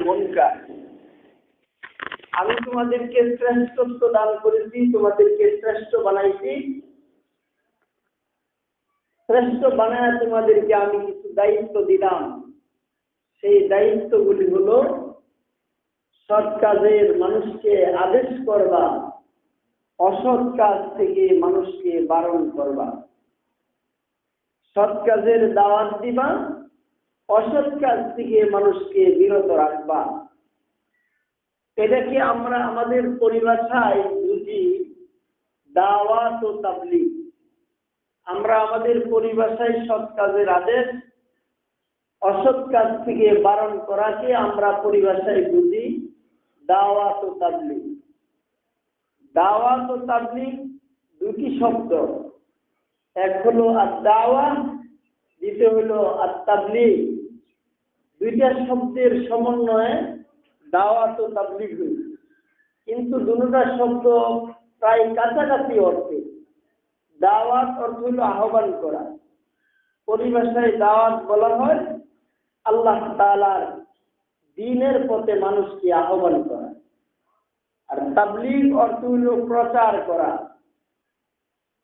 মুনকার। আমি তোমাদেরকে শ্রেষ্ঠত্ব দান করেছি, তোমাদেরকে শ্রেষ্ঠ বানাইছি। শ্রেষ্ঠ বানায় তোমাদেরকে আমি কিছু দায়িত্ব দিলাম। সেই দায়িত্বগুলি হলো সৎ কাজের মানুষকে আদেশ করবা, অসৎ কাজ থেকে মানুষকে বারণ করবা। সৎ কাজের দাওয়াত দিবা, অসৎ কাজ থেকে মানুষকে বিরত রাখবা। এটাকে আমরা আমাদের পরিভাষায় বুঝি দাওয়াত ও তাবলীগ। আমরা আমাদের পরিভাষায় সৎ কাজের আদেশ, অসৎ কাজ থেকে বারণ করাকে আমরা পরিভাষায় বুঝি দাওয়াত ও তাবলীগ। দাওয়াত ও তাবলীগ দুটি শব্দ, এক হলো আদ-দাওয়া, দ্বিতীয় হলো আত-তাবলীগ। দুইটা শব্দের সমন্বয়ে দাওয়াত ও তাবলীগ হয়েছে, কিন্তু দুটো শব্দ প্রায় কাছাকাছি অর্থে। দাওয়াত অর্থ হলো আহ্বান করা। পরিভাষায় দাওয়াত বলা হয় আল্লাহ তাআলার দ্বীনের পথে মানুষকে আহ্বান করা। আর তাবলীগ অর্থ হলো প্রচার করা।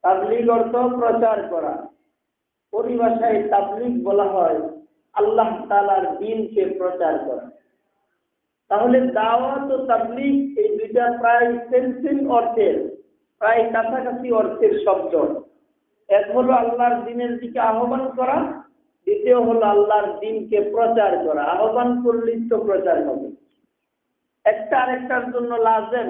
তাবলীগ অর্থ প্রচার করা। পরিভাষায় তাবলীগ বলা হয় আল্লাহ তাআলার দ্বীনকে প্রচার করা। তাহলে দাওয়াত ও তাবলীগ এই দুইটা প্রায় সেম অর্থের, প্রায় কাছাকাছি অর্থের শব্দ। এক হলো আল্লাহর দ্বীনের দিকে আহ্বান করা, দ্বিতীয় হলো আল্লাহর দ্বীনকে প্রচার করা। আহ্বান করলেই তো প্রচার হবে। একটা আরেকটার জন্য লাজেম,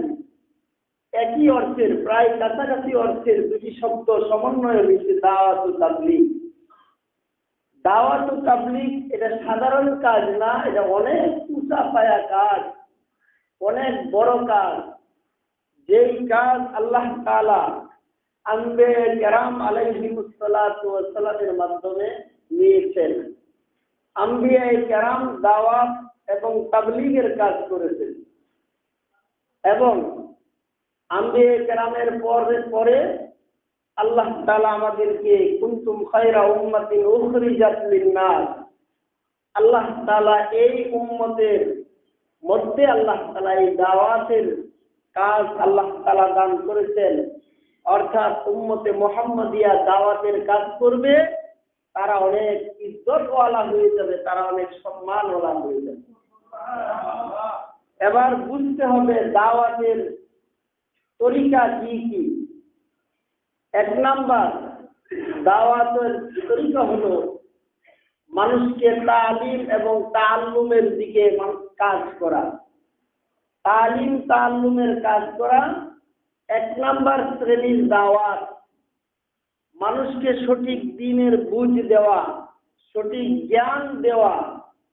একই অর্থের, প্রায় কাছাকাছি অর্থের দুটি শব্দ সমন্বয় হয়েছে দাওয়াত ও তাবলীগ। দাওয়াত ও তাবলীগ এটা সাধারণ কাজ না, এটা অনেক উঁচা পায়া কাজ, অনেক বড় কাজ। যেই কাজ আল্লাহ তাআলা আম্বিয়া কেরাম আলাইহিমুস সালাতু ওয়াস সালামের মাধ্যমে নিয়েছেন। আম্বিয়া কেরাম দাওয়াত এবং তাবলীগের কাজ করেছেন, এবং আম্বিয়া কেরামের পরে আল্লাহ তাআলা আমাদেরকে কুনতুম খায়রা উম্মাতিন উখরিজাত লিন-নাস, আল্লাহ তাআলা এই উম্মতের মধ্যে আল্লাহ তাআলা এই দাওয়াতের কাজ আল্লাহ তাআলা দান করেছেন। অর্থাৎ উম্মতে মুহাম্মাদিয়া দাওয়াতের কাজ করবে, তারা অনেক ইজ্জতওয়ালা হয়ে যাবে, তারা অনেক সম্মানওয়ালা হয়ে যাবে। এবার বুঝতে হবে দাওয়াতের তরিকা কি কি। এক নাম্বার দাওয়াতের তরিকা হলো মানুষকে তালিম এবং তাআল্লুমের দিকে কাজ করা। তালিম তাআল্লুমের কাজ করা এক নাম্বার শ্রেণীর দাওয়াত। মানুষকে সঠিক দ্বীনের বুঝ দেওয়া, সঠিক জ্ঞান দেওয়া,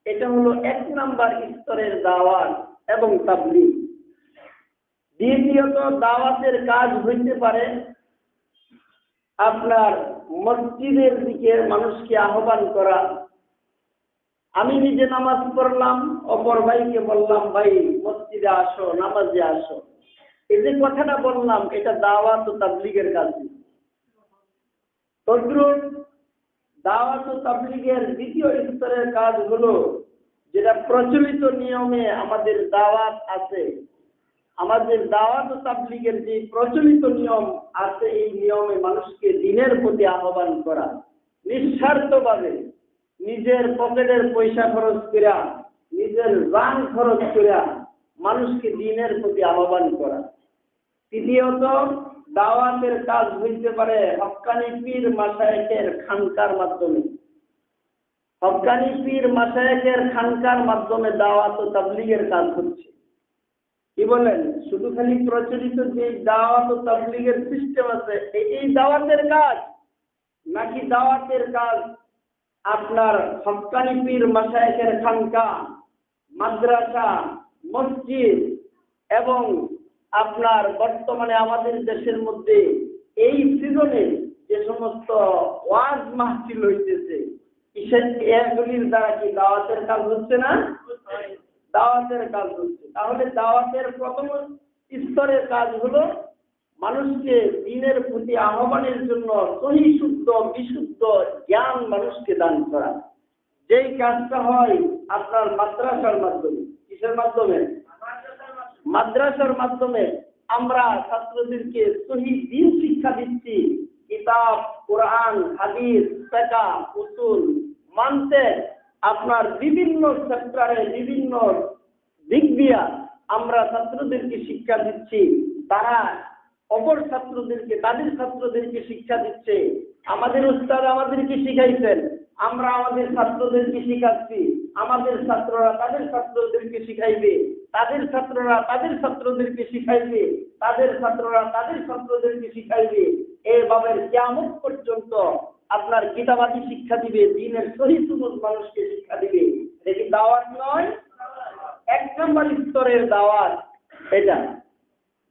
এটা হলো এক নাম্বার স্তরের দাওয়াত এবং তাবলীগ। দ্বিতীয়ত দাওয়াতের কাজ হইতে পারে আপনার মসজিদের দিকে মানুষকে আহ্বান করা। আমি নিজে নামাজ পড়লাম, অপর ভাইকে বললাম ভাই মসজিদে আসো, নামাজে আসো। এই যে কথাটা বললাম, এটা দাওয়াত ও তাবলীগের কাজ। তদ্রুপ দাওয়াত ও তাবলীগের দ্বিতীয় স্তরের কাজ হলো যেটা প্রচলিত নিয়মে আমাদের দাওয়াত আছে। আমাদের দাওয়াত ও তাবলীগের যে প্রচলিত নিয়ম আছে, এই নিয়মে মানুষকে দ্বীনের প্রতি আহ্বান করা, নিঃস্বার্থভাবে নিজের পকেটের পয়সা খরচ করা, নিজের রান খরচ করা মানুষকে দ্বীনের প্রতি আহ্বান করা। তৃতীয়ত দাওয়াতের কাজ হইতে পারে হক্কানি পীর মাশায়েখের খানকার মাধ্যমে। হক্কানি পীর মাশায়েখের খানকার মাধ্যমে দাওয়াত ও তাবলীগের কাজ হচ্ছে। কি বলেন? শুধু খালি প্রচলিত যে দাওয়াত ও তাবলীগের সিস্টেম আছে, এই দাওয়াতের কাজ, নাকি দাওয়াতের কাজ আপনার হক্কানি পীর মাশায়েখের খানকা, মাদ্রাসা, মসজিদ এবং আপনার বর্তমানে আমাদের দেশের মধ্যে এই সিজনে যে সমস্ত ওয়াজ মাহফিল হইতেছে, এগুলির দ্বারা কি দাওয়াতের কাজ হচ্ছে না? দাওয়াতের কাজ হচ্ছে। তাহলে দাওয়াতের প্রথম স্তরের কাজ হলো মানুষকে দ্বীনের প্রতি আহ্বানের জন্য সহি শুদ্ধ বিশুদ্ধ জ্ঞান মানুষকে দান করা। যেই কাজটা হয় আপনার মাদ্রাসার মাধ্যমে, কিসের মাধ্যমে? মাদ্রাসার মাধ্যমে আমরা ছাত্রদেরকে সহি দ্বীন শিক্ষা দিচ্ছি। কিতাব, কোরআন, হাদিস, ফিকহ, উসুল মানতে আপনার বিভিন্ন সেক্টরে বিভিন্ন দিক দিয়া আমরা ছাত্রদেরকে শিক্ষা দিচ্ছি। তারা অপর ছাত্রদেরকে, তাদের ছাত্রদেরকে শিক্ষা দিচ্ছে। আমাদের উস্তাদ আমাদেরকে শিখাইছেন, আমরা আমাদের ছাত্রদেরকে শিখাচ্ছি। আমাদের ছাত্ররা তাদের ছাত্রদেরকে শিখাইবে, তাদের ছাত্ররা তাদের ছাত্রদেরকে শিখাইবে, তাদের ছাত্ররা তাদের ছাত্রদেরকে শিখাইবে। এইভাবে কিয়ামত পর্যন্ত আপনার কিতাবাদি শিক্ষা দিবে, দ্বীনের সহি সুন্নাত মানুষকে শিক্ষা দিবে। এটা কি দাওয়াত নয়? 1 নম্বর স্তরের দাওয়াত এটা।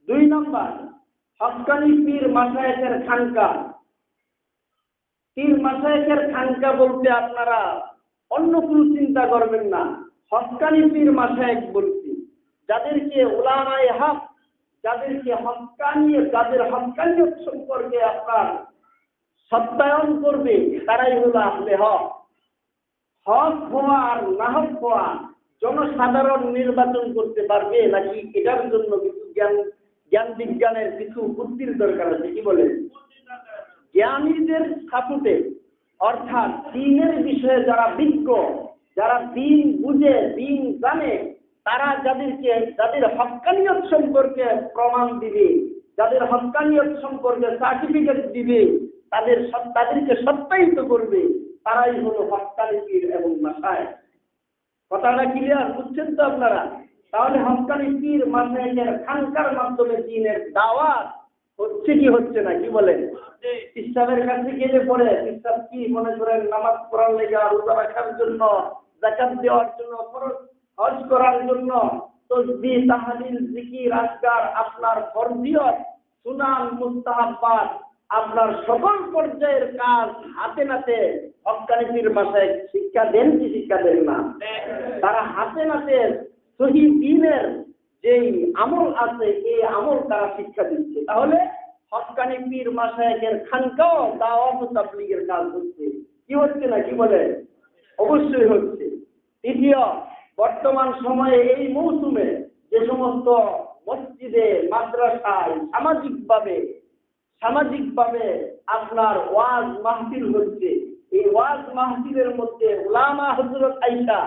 2 নম্বর, হক্কানি পীর মাশায়েখের খানকা। পীর মাশায়েখের খানকা বলতে আপনারা অন্য কোনো চিন্তা করবেন না। হক্কানি পীর মাশায়েখ বলছি যাদেরকে উলামায়ে হক, যাদেরকে যাদের হক্কানিয়ত সম্পর্কে আপনার সত্যায়ন করবে, তারাই হলো আহলে হক। হক হওয়া আর না হক হওয়া জনসাধারণ নির্বাচন করতে পারবে নাকি এটার জন্য কিছু জ্ঞান বিজ্ঞানের কিছু বুদ্ধির দরকার আছে? কি বলেন? জ্ঞানীদের সাথে অর্থাৎ দ্বীনের বিষয়ে যারা বিজ্ঞ, যারা দ্বীন বুঝে, দ্বীন জানে, তারা যাদের হক্কানিয়ত সম্পর্কে প্রমাণ দিবে, যাদের হক্কানিয়ত সম্পর্কে সার্টিফিকেট দিবে, তাদেরকে সত্যায়িত করবে, তারাই হলো হক্কানি পীর এবং মাশায়েখ। কথাটা ক্লিয়ার? বুঝছেন তো আপনারা? তাহলে হক্কানি পীর মাশায়েখের খানকার মাধ্যমে দ্বীনের দাওয়াত হচ্ছে কি হচ্ছে না? কি বলেন? ইসলামের কাছে গেলে পরে ইসলাম কি মনে করেন নামাজ পড়ার লেগে, রোজা রাখার জন্য, যাকাত দেওয়ার জন্য, ফরজ হজ করার জন্য, তাসবিহ, তাহলিল, জিকির, আজকার, আপনার ফরজিয়ত, সুনান, মুস্তাহাব্বাত, আপনার সকল পর্যায়ের কাজ হাতে নাতে হক্কানি পীর মাশায়েখ শিক্ষা দেন কি শিক্ষা দেন না? তারা হাতে নাতে সহি দ্বীনের যেই আমল আছে এই আমল তারা শিক্ষা দিচ্ছে। তাহলে হক্কানি পীর মাশায়েখের খানকাও দাওয়াত ও তাবলীগের কাজ হচ্ছে। কি হচ্ছে না? কি বলে? অবশ্যই হচ্ছে। তৃতীয়, বর্তমান সময়ে এই মৌসুমে যে সমস্ত মসজিদে, মাদ্রাসায় সামাজিকভাবে আপনার ওয়াজ মাহফিল হচ্ছে, এই ওয়াজ মাহফিলের মধ্যে উলামা হযরত আয়েশা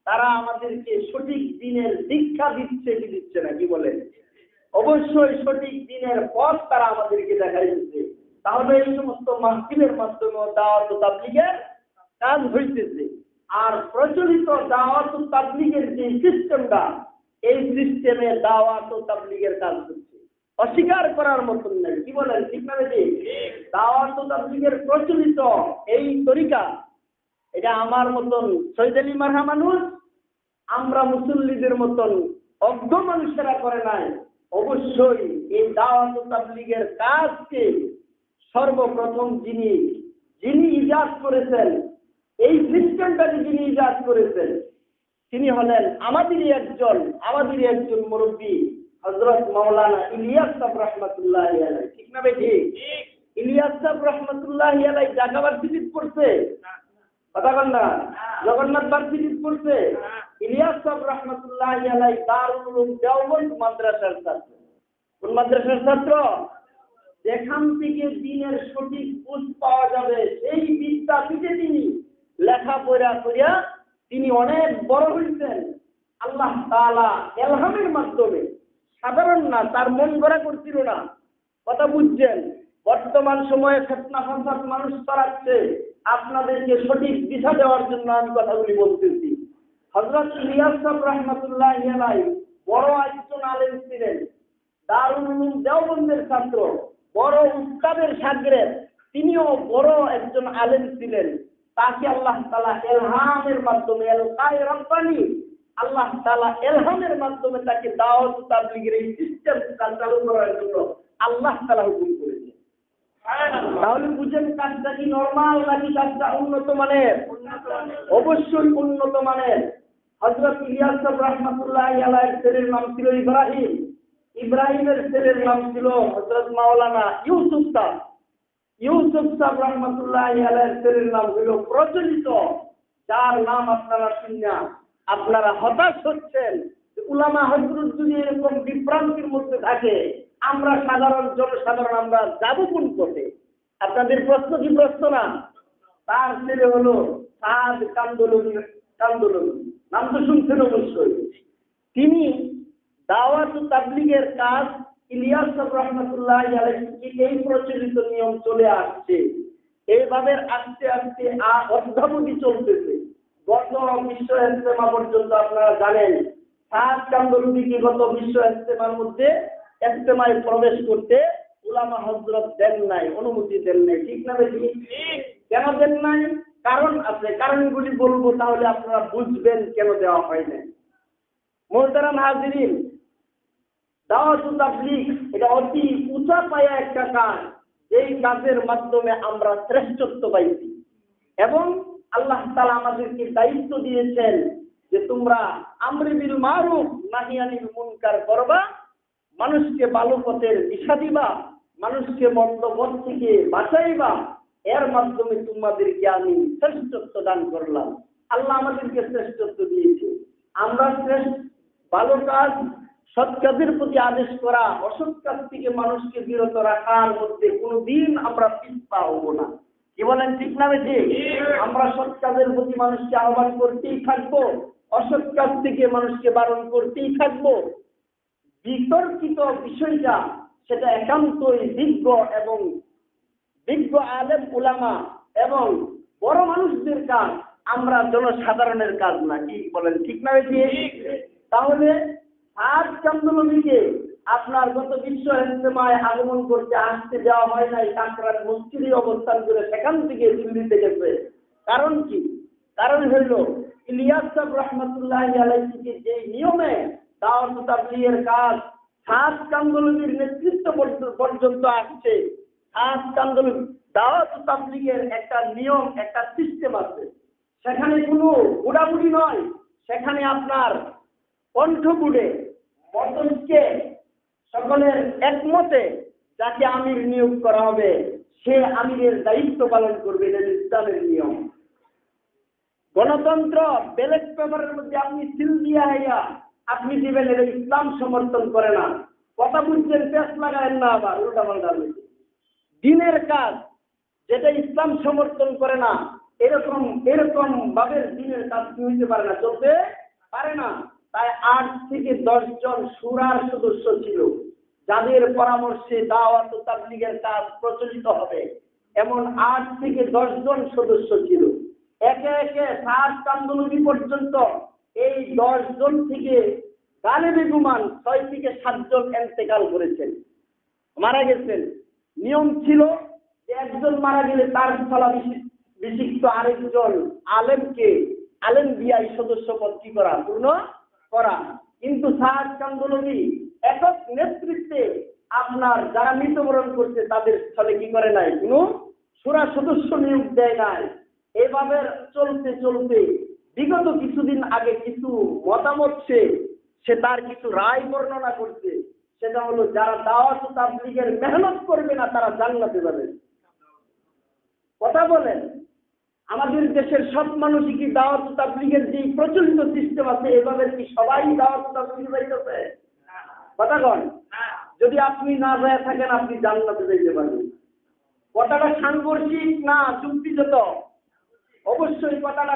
তারা আমাদেরকে সঠিক দ্বীনের দীক্ষা দিচ্ছে কি দিচ্ছে না? কি বলে? অবশ্যই সঠিক দ্বীনের পথ তারা আমাদেরকে দেখাই দিচ্ছে। তাহলে এই সমস্ত মাহফিলের মাধ্যমে দাওয়াত ও তাবলীগের কাজ হইতেছে। আর প্রচলিত দাওয়াত ও তাবলীগের যে সিস্টেমটা, এই সিস্টেমে দাওয়াত ও তাবলীগের কাজ হচ্ছে, অস্বীকার করার মতন নেই। কি বলেন? ঠিক না? দাওয়াত ও তাবলীগের প্রচলিত এই তরিকা, এটা আমার মতন সৈয়দ আলী মারহা মানুষ, আমরা মুসল্লিদের মতন অজ্ঞ মানুষেরা করে নাই। অবশ্যই এই দাওয়াত ও তাবলীগের কাজকে সর্বপ্রথম যিনি ইজাদ করেছেন, এই সিস্টেমটাকে যিনি ইজাদ করেছেন, তিনি হলেন আমাদেরই একজন মুরব্বী হযরত মাওলানা ইলিয়াস সাহেব রাহমাতুল্লাহি আলাইহি। ঠিক না ভাই? ঠিক। ইলিয়াস সাহেব রাহমাতুল্লাহি আলাইহি ঢাকা ভার্সিটিতে পড়ছে, কথা বল না? জগন্নাথ ভার্সিটিতে পড়ছে। ইলিয়াস সাহেব রাহমাতুল্লাহি আলাইহি দারুল উলুম দেওবন্দ মাদ্রাসার ছাত্র। কোন মাদ্রাসার ছাত্র? যেখান থেকে দ্বীনের সঠিক বুঝ পাওয়া যাবে সেই বিদ্যাপীঠে তিনি লেখাপড়া করিয়া তিনি অনেক বড় হয়েছেন আল্লাহ তাআলা ইলহামের মাধ্যমে। সাধারণ না, তার মন গড়া করছিল না। কথা বুঝছেন? বর্তমান সময়ে ফিতনা ফাসাদ মানুষ ছড়াচ্ছে, আপনাদেরকে সঠিক দিশা দেওয়ার জন্য আমি কথাগুলি বলতেছি। হযরত ইলিয়াস সাহেব রাহমাতুল্লাহি আলাইহি বড় একজন আলেম ছিলেন, দারুল উলুম দেওবন্দের ছাত্র, বড় উস্তাদের শাগরেদ, তিনিও বড় একজন আলেম ছিলেন। তাকে আল্লাহ তাআলা ইলহামের মাধ্যমে, এলকায়ে রাব্বানি, আল্লাহ তাআলা ইলহামের মাধ্যমে তাকে দাওয়াত ও তাবলীগের এই সিস্টেম চালু করার জন্য আল্লাহ তাআলা হুকুম করেছেন। তাহলে বুঝেন কাজটা কি নরমাল নাকি কাজটা উন্নত মানের? অবশ্যই উন্নত মানের। হযরত ইলিয়াস সাহেব রাহমাতুল্লাহি আলাইহির ছেলের নাম ছিল ইব্রাহিম, ইব্রাহিমের ছেলের নাম ছিল হযরত মাওলানা ইউসুফ সাহেব, ইউসুফ সাহেব রাহমাতুল্লাহি আলাইহির ছেলের নাম হলো প্রচলিত, যার নাম আপনারা শুনে আপনারা হতাশ হচ্ছেন, উলামা হযরত যদি এরকম বিভ্রান্তির মধ্যে থাকে, আমরা সাধারণ জনসাধারণ আমরা যাবো কোন পথে? আপনাদের প্রশ্ন কি প্রশ্ন না? তার ছেলে হলো সাদ কান্দোলনী, নাম তো শুনছেন অবশ্যই। তিনি দাওয়াত ও তাবলীগের কাজ ইলিয়াস রহমাতুল্লাহ আলাইহি এই প্রচলিত নিয়ম চলে আসছে, এইভাবে আস্তে আস্তে অদ্যাবধি চলতেছে। গত বিশ্ব ইজতেমা পর্যন্ত আপনারা জানেন সাদ কান্দোলনীকে গত বিশ্ব ইজতেমার মধ্যে ইজতেমায় প্রবেশ করতে উলামা হযরত দেন নাই, অনুমতি দেন নাই। ঠিক না বেশি? কেন দেন নাই? কারণ আছে, কারণগুলি বলবো, তাহলে আপনারা বুঝবেন কেন দেওয়া হয় না। মোহতারাম হাজিরিন, দাওয়াত ও তাবলীগ এটা অতি উঁচা পায়া একটা কাজ, এই কাজের মাধ্যমে আমরা শ্রেষ্ঠত্ব পাইছি এবং আল্লাহ তাআলা আমাদেরকে দায়িত্ব দিয়েছেন যে তোমরা আমরে বিল মারুফ নাহি আনিল মুনকার করবা, মানুষকে ভালো পথের দিশা দিবা, মানুষকে মন্দ পথ থেকে বাঁচাইবা, এর মাধ্যমে তোমাদেরকে আমি শ্রেষ্ঠত্ব দান করলাম। আল্লাহ আমাদেরকে শ্রেষ্ঠত্ব দিয়েছে। আমরা ভালো কাজ, সৎ কাজের প্রতি আদেশ করা, অসৎ কাজ থেকে মানুষকে বিরত রাখার মধ্যে কোনোদিন আমরা পিছপা হবো না। কি বলেন, ঠিক না বেশি? আমরা সৎ কাজের প্রতি মানুষকে আহ্বান করতেই থাকবো, অসৎ কাজ থেকে মানুষকে বারণ করতেই থাকবো। বিতর্কিত বিষয়টা সেটা একান্তই বিজ্ঞ আলেম উলামা এবং বড় মানুষদের কাজ, আমরা জনসাধারণের কাজ না। কি বলেন, ঠিক না বেশি? তাহলে সাদ কান্দোলনীকে আপনার গত বিশ্ব ইজতেমায় আগমন করতে আসতে দেওয়া হয় নাই, কাকরার মসজিদে অবস্থান করে সেখান থেকে দিল্লিতে গেছে। কারণ কি? কারণ হইল ইলিয়াস রহমাতুল্লাহ আলাইহি যে নিয়মে দাওয়াত ও তাবলীগের কাজ সাদ কান্দোলনীর নেতৃত্ব পর্যন্ত আসছে, সাদ কান্দোলন দাওয়াত ও তাবলীগের একটা নিয়ম, একটা সিস্টেম আছে। সেখানে কোনো বুড়াবুড়ি নয়, সেখানে আপনার কণ্ঠপুরে মতকে সকলের একমতে যাকে আমির নিয়োগ করা হবে সে আমিরের দায়িত্ব পালন করবে। এটা ইসলামের নিয়ম। গণতন্ত্র ব্যালট পেপারের মধ্যে আপনি সিল দিয়া হইয়া আপনি দিবেন, এটা ইসলাম সমর্থন করে না। কথা বুঝছেন? পেশ লাগায়েন না আবার উল্টা পাল্টা। দিনের কাজ যেটা ইসলাম সমর্থন করে না, এরকম ভাবে দিনের কাজ কি হইতে পারে না, চলতে পারে না। তাই 8 থেকে 10 জন শুরার সদস্য ছিল, যাদের পরামর্শে দাওয়াত ও তাবলীগের কাজ প্রচলিত হবে, এমন 8 থেকে 10 জন সদস্য ছিল। একে একে সাদ কান্দোলনী পর্যন্ত এই 10 জন থেকে গালিবে গুমান 6 থেকে 7 জন ইন্তেকাল করেছেন, মারা গেছেন। নিয়ম ছিল যে একজন মারা গেলে তার স্থলা বিশিষ্ট আরেকজন আলেম বিআই সদস্য পদ কি করা, পূর্ণ করা। কিন্তু সাদ কান্দোলনী একক নেতৃত্বে আপনার যারা মৃত্যুবরণ করছে তাদের স্থলে কি করে নাই, কোনো শুরা সদস্য নিয়োগ দেয় নাই। এভাবে চলতে চলতে বিগত কিছুদিন আগে কিছু মতামত সে তার কিছু রায় বর্ণনা করছে। সেটা হলো যারা দাওয়াত ও তাবলীগের মেহনত করবে না তারা জান্নাতে যাবে। কথা বলেন, আমাদের দেশের সব মানুষই কি দাওয়াত ও তাবলীগের যে প্রচলিত সিস্টেম আছে এভাবে কি সবাই দাওয়াত ও তাবলীগে যাইতেছে? কথা কন। যদি আপনি না যায় থাকেন আপনি জান্নাতে যাইতে পারবেন। কথাটা সাংঘর্ষিক না যুক্তিগত? অবশ্যই কথাটা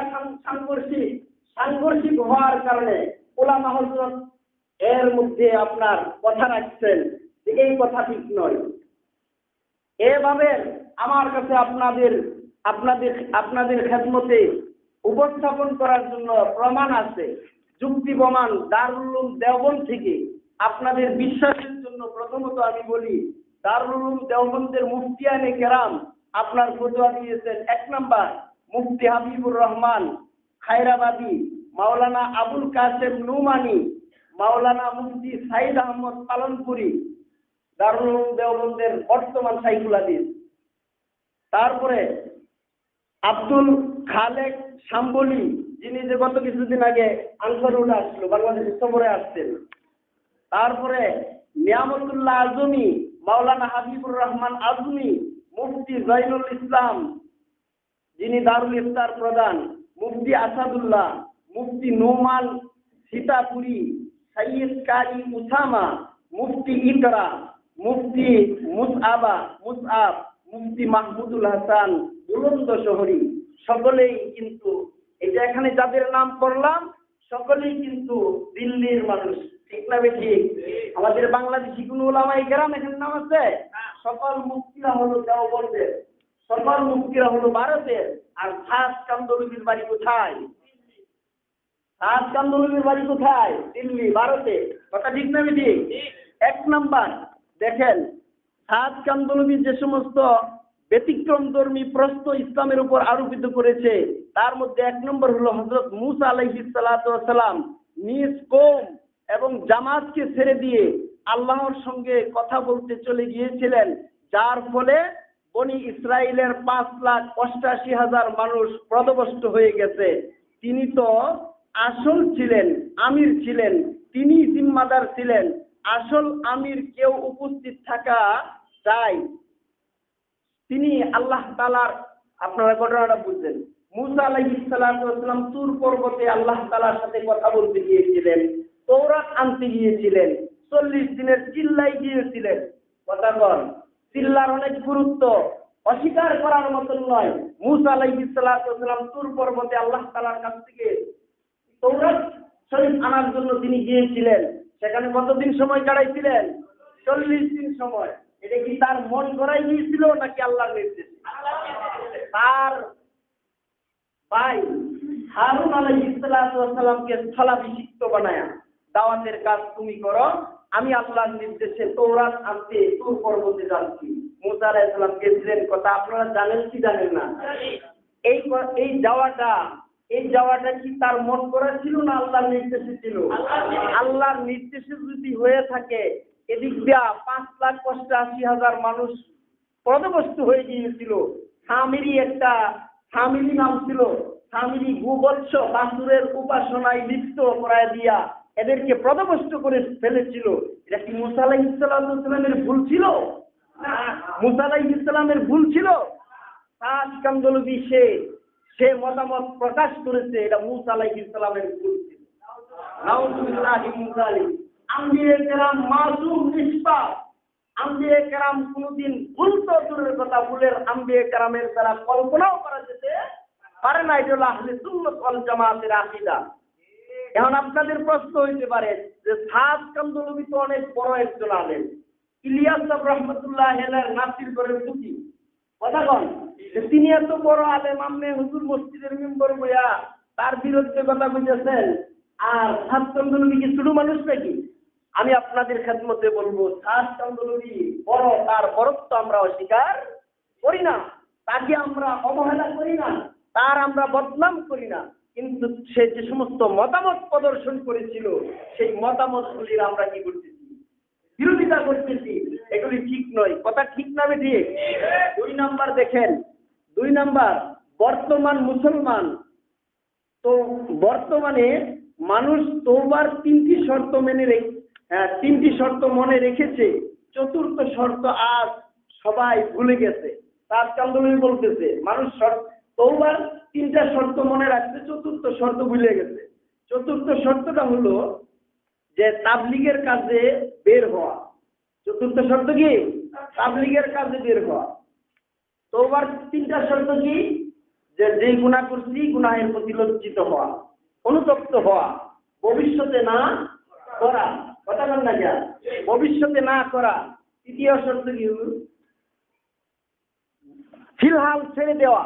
সাংঘর্ষিক হওয়ার কারণে উলামা হযরত এর মধ্যে আপনার কথা রাখছেন যে এই কথা ঠিক নয়। এভাবে আমার কাছে আপনাদের খেদমতে উপস্থাপন করার জন্য প্রমাণ আছে, যুক্তি প্রমাণ দারুল উলুম দেওবন্দ থেকে। আপনাদের বিশ্বাসের জন্য প্রথমত আমি বলি, দারুল উলুম দেওবন্দের মুফতিয়ানে কেরাম আপনার ফতোয়া দিয়েছেন। 1 নাম্বার মুফতি হাবিবুর রহমান খায়রাবাদী, মাওলানা আবুল কাসেম নুমানি, মাওলানা মুফতি সাইদ আহমদ পালনপুরি, দারুল উলুম দেওবন্দের বর্তমান শাইখুল হাদিস। তারপরে আব্দুল খালেক শাম্বলি, যিনি যে গত কিছুদিন আগে আনসারুল আসলো, বাংলাদেশের সফরে আসছেন। তারপরে নিয়ামতুল্লাহ আজমি, মাওলানা হাবিবুর রহমান আজমি, মুফতি জয়নুল ইসলাম যিনি দারুল ইফতার প্রধান, মুফতি আসাদুল্লাহ, মুফতি নোমান সীতাপুরি, সাইয়্যিদ কারি উসামা, মুফতি ইকরা, মুফতি মুসআব, মুফতি মাহমুদুল হাসান বুলন্দ শহরী, সকলেই কিন্তু এই যে এখানে যাদের নাম করলাম সকলেই কিন্তু দিল্লির মানুষ, ঠিক না ঠিক? আমাদের বাংলাদেশি কোন ওলামায়ে কেরাম এখানে নাম আছে? সকল মুফতিরা হলো দেওবন্দের, সকল মুফতিরা হলো ভারতের। আর খাস কান্দলুবির বাড়ি কোথায়? খাস কান্দলুবির বাড়ি কোথায়? দিল্লি, ভারতে। কথা ঠিক না ঠিক? এক নাম্বার দেখেন, খাস কান্দলুবি যে সমস্ত ব্যতিক্রমধর্মী প্রশ্ন ইসলামের উপর আরোপিত করেছে তার মধ্যে এক নম্বর হলো হযরত মূসা আলাইহিস সালাতু ওয়াস সালাম নিজ কওম এবং জামাতকে ছেড়ে দিয়ে আল্লাহর সঙ্গে কথা বলতে চলে গিয়েছিলেন, যার ফলে বনি ইসরায়েলের 5,88,000 মানুষ পদভস্ত হয়ে গেছে। তিনি তো আসল ছিলেন, আমির ছিলেন, তিনি জিম্মাদার ছিলেন। আসল আমির কেউ উপস্থিত থাকা চাই। তিনি আল্লাহ তাআলার, আপনারা ঘটনাটা বুঝলেন, মূসা আলাইহিস সালাতু ওয়াস সালাম তুর পর্বতে আল্লাহ তাআলার সাথে কথা বলতে গিয়েছিলেন, তওরাত আনতে গিয়েছিলেন, 40 দিনের চিল্লাই গিয়েছিলেন। কথা বল, চিল্লার অনেক গুরুত্ব, অস্বীকার করার মতন নয়। মূসা আলাইহিস সালাতু ওয়াস সালাম তুর পর্বতে আল্লাহ তাআলার কাছ থেকে তওরাত শরীফ আনার জন্য তিনি গিয়েছিলেন। সেখানে কতদিন সময় কাটাইছিলেন? 40 দিন সময়। এটা কি তার মন গড়াই গিয়েছিল নাকি আল্লাহর নির্দেশ? তার ভাই হারুন আলাইহিস সালাতু ওয়াস সালামকে স্থলাভিষিক্ত বানায়া দাওয়াতের কাজ তুমি করো, আমি আল্লাহর নির্দেশে তওরাত আনতে তুর পর্বতে যাচ্ছি। মূসা আলাইহিস সালাম গেছিলেন, কথা আপনারা জানেন কি জানেন না? এই যাওয়াটা কি তার মন করা ছিল না আল্লাহর নির্দেশে ছিল? আল্লাহর নির্দেশে যদি হয়ে থাকে, এদিক দিয়া 5,88,000 মানুষ পদভস্ত হয়ে গিয়েছিল। সামিরি নাম ছিল, সামিরি গোবৎস বাছুরের উপাসনায় লিপ্ত করায় দিয়া এদেরকে পদভস্ত করে ফেলেছিল। এটা কি মূসা আলাইহিস সালামের ভুল ছিল? মূসা আলাইহিস সালামের ভুল ছিল? খাস কান্দলুবি সে মতামত প্রকাশ করেছে এটা মূসা আলাইহিস সালামের ভুল ছিল। নাউযুবিল্লাহি মিন যালিক। আম্বিয়ে কেরাম মাসুম নিষ্পাপ, আম্বিয়ে কেরাম কোনদিন ভুল তো দূরের কথা, ভুলের আম্বিয়ে কেরামের দ্বারা কল্পনাও করা যেতে পারে না। এটা হলো আহলে সুন্নাত ওয়াল জামাতের আকীদা। এখন আপনাদের প্রশ্ন হইতে পারে যে খাস কান্দলুবি তো অনেক বড় একজন আলেম, ইলিয়াস সাহেব রহমাতুল্লাহ আলাইহির নাসির করে পুঁথি, কথা কন, তিনি এত বড় আলেম, আপনি হুজুর মসজিদের মেম্বার বইয়া তার বিরুদ্ধে কথা বলতেছেন, আর খাস কান্দলুবি কি ছোট মানুষ নাকি? আমি আপনাদের খেদমতে বলবো, খাস কান্দলুবি বড়, তার বড়ত্ব আমরা অস্বীকার করি না, তাকে আমরা অবহেলা করি না, তার আমরা বদনাম করি না। কিন্তু সে যে সমস্ত মতামত প্রদর্শন করেছিল সেই মতামতগুলির আমরা কি করতেছি? বিরোধিতা করতেছি। এগুলি ঠিক নয়। কথা ঠিক না ঠিক? 2 নাম্বার দেখেন, 2 নাম্বার বর্তমান মুসলমান তো বর্তমানে মানুষ তওবার 3টি শর্ত মনে রেখেছে, 4র্থ শর্ত আজ সবাই ভুলে গেছে। তার কান্দলুবি বলতেছে মানুষ তওবার 3টা শর্ত মনে রাখছে, 4র্থ শর্ত ভুলে গেছে। 4র্থ শর্তটা হলো যে তাবলীগের কাজে বের হওয়া। 4র্থ শর্ত কি? তাবলীগের কাজে বের হওয়া। তওবার 3টা শর্ত কি? যে গুনাহ করছি গুনাহের প্রতি লজ্জিত হওয়া, অনুতপ্ত হওয়া, ভবিষ্যতে না করা। কথা বল না যা, ভবিষ্যতে না করা। 3য় শর্ত কি? ফিলহাল ছেড়ে দেওয়া,